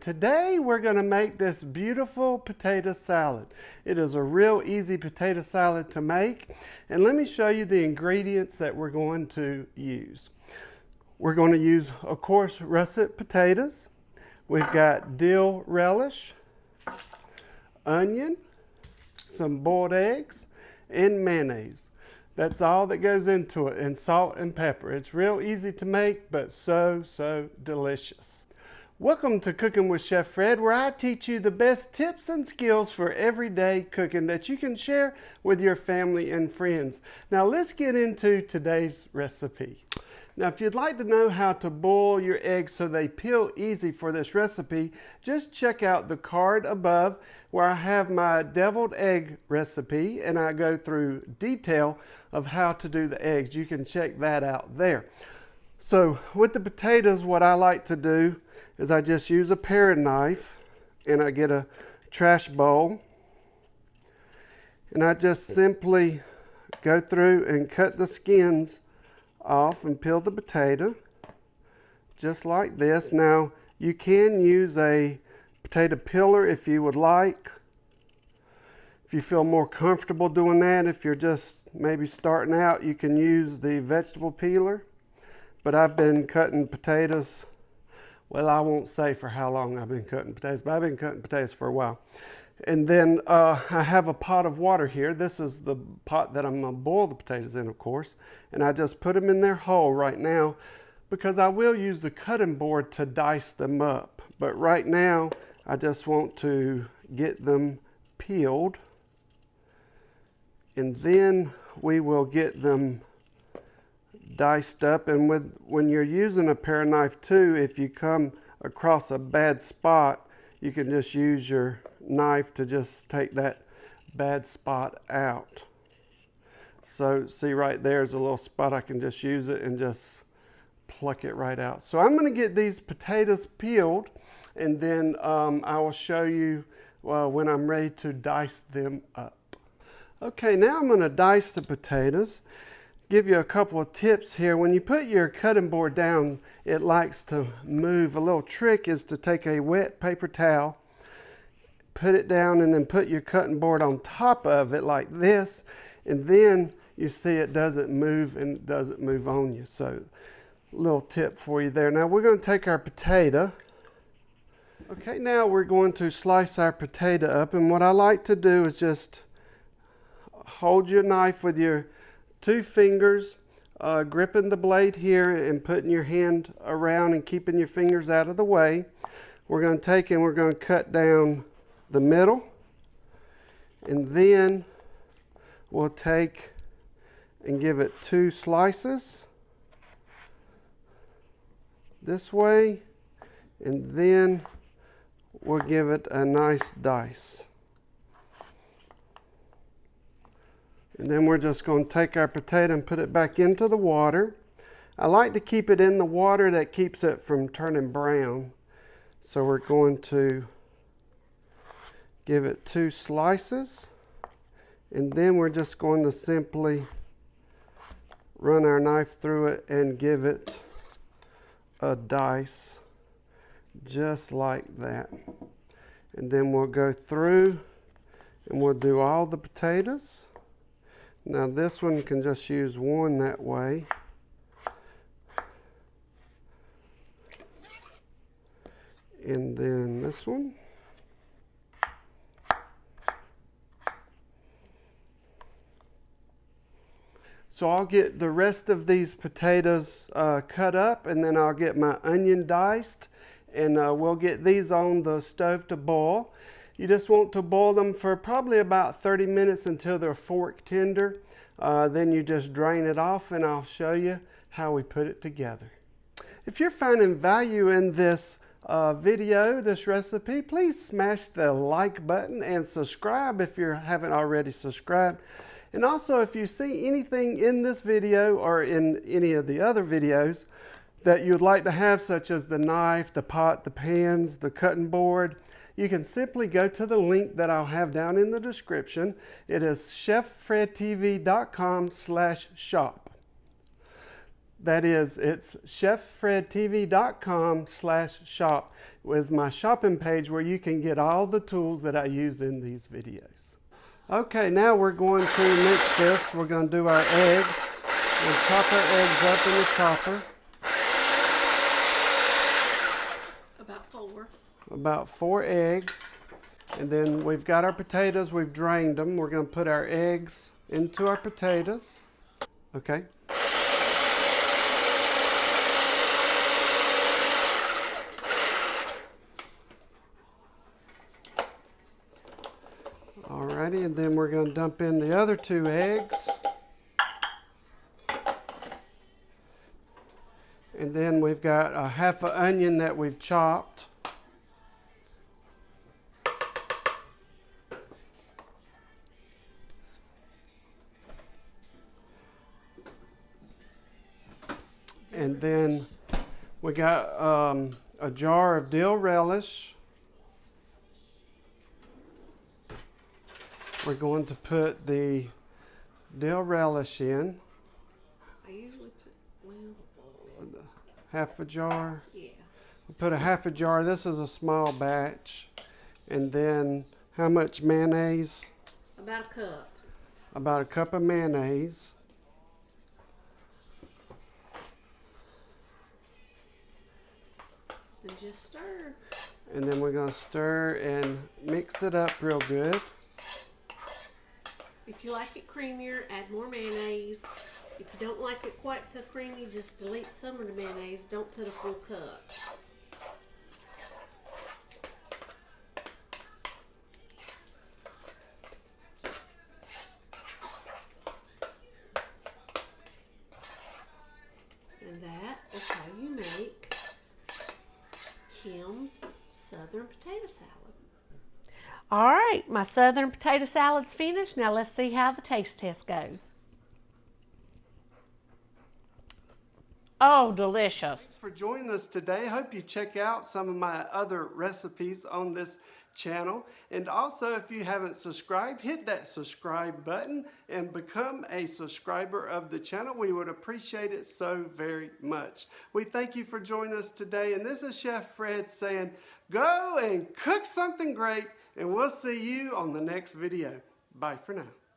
Today we're going to make this beautiful potato salad. It is a real easy potato salad to make, and let me show you the ingredients that we're going to use. We're going to use, of course, russet potatoes. We've got dill relish, onion, some boiled eggs, and mayonnaise. That's all that goes into it, and salt and pepper. It's real easy to make, but so delicious. Welcome to Cooking with Chef Fred, where I teach you the best tips and skills for everyday cooking that you can share with your family and friends. Now let's get into today's recipe. Now, if you'd like to know how to boil your eggs so they peel easy for this recipe, just check out the card above where I have my deviled egg recipe and I go through detail of how to do the eggs. You can check that out there. So with the potatoes, what I like to do is I just use a paring knife and I get a trash bowl and I just simply go through and cut the skins off and peel the potato just like this. Now you can use a potato peeler if you would like, if you feel more comfortable doing that. If you're just maybe starting out, you can use the vegetable peeler, but I've been cutting potatoes, well, I won't say for how long I've been cutting potatoes, but I've been cutting potatoes for a while. And then I have a pot of water here. This is the pot that I'm going to boil the potatoes in, of course. And I just put them in their whole right now because I will use the cutting board to dice them up. But right now, I just want to get them peeled. And then we will get them diced up. And when you're using a paring knife too, if you come across a bad spot, you can just use your knife to just take that bad spot out. So see right there's a little spot. I can just use it and just pluck it right out. So I'm going to get these potatoes peeled, and then I will show you when I'm ready to dice them up. Okay, now I'm going to dice the potatoes. Give you a couple of tips here. When you put your cutting board down, it likes to move. A little trick is to take a wet paper towel, put it down, and then put your cutting board on top of it like this, and then you see it doesn't move and it doesn't move on you. So a little tip for you there. Now we're going to take our potato. Okay, now we're going to slice our potato up, and what I like to do is just hold your knife with your two fingers, gripping the blade here and putting your hand around and keeping your fingers out of the way. We're going to take and we're going to cut down the middle, and then we'll take and give it two slices this way, and then we'll give it a nice dice. And then we're just going to take our potato and put it back into the water. I like to keep it in the water that keeps it from turning brown. So we're going to give it two slices, and then we're just going to simply run our knife through it and give it a dice just like that. And then we'll go through and we'll do all the potatoes. Now this one can just use one that way. And then this one. So I'll get the rest of these potatoes cut up, and then I'll get my onion diced, and we'll get these on the stove to boil. You just want to boil them for probably about 30 minutes until they're fork tender. Then you just drain it off, and I'll show you how we put it together. If you're finding value in this video, this recipe, please smash the like button and subscribe if you haven't already subscribed. And also, if you see anything in this video or in any of the other videos that you'd like to have, such as the knife, the pot, the pans, the cutting board, you can simply go to the link that I'll have down in the description. It is cheffredtv.com/shop. That is, it's cheffredtv.com/shop is my shopping page where you can get all the tools that I use in these videos. Okay, now we're going to mix this. We're going to do our eggs. We'll chop our eggs up in the chopper. About 4 eggs. And then we've got our potatoes. We've drained them. We're going to put our eggs into our potatoes. Okay. Alrighty, and then we're going to dump in the other 2 eggs. And then we've got a half an onion that we've chopped. And then we got a jar of dill relish. We're going to put the dill relish in. I usually put, half a jar. Yeah. We'll put a half a jar. This is a small batch. And then how much mayonnaise? About a cup. About a cup of mayonnaise. And just stir. And then we're going to stir and mix it up real good. If you like it creamier, add more mayonnaise. If you don't like it quite so creamy, just delete some of the mayonnaise. Don't put a full cup. And that is how you make Kim's Southern Potato Salad. All right, my Southern potato salad's finished. Now let's see how the taste test goes. Oh, delicious. Thanks for joining us today. Hope you check out some of my other recipes on this channel. And also, if you haven't subscribed, hit that subscribe button and become a subscriber of the channel. We would appreciate it so very much. We thank you for joining us today. And this is Chef Fred saying, go and cook something great, and we'll see you on the next video. Bye for now.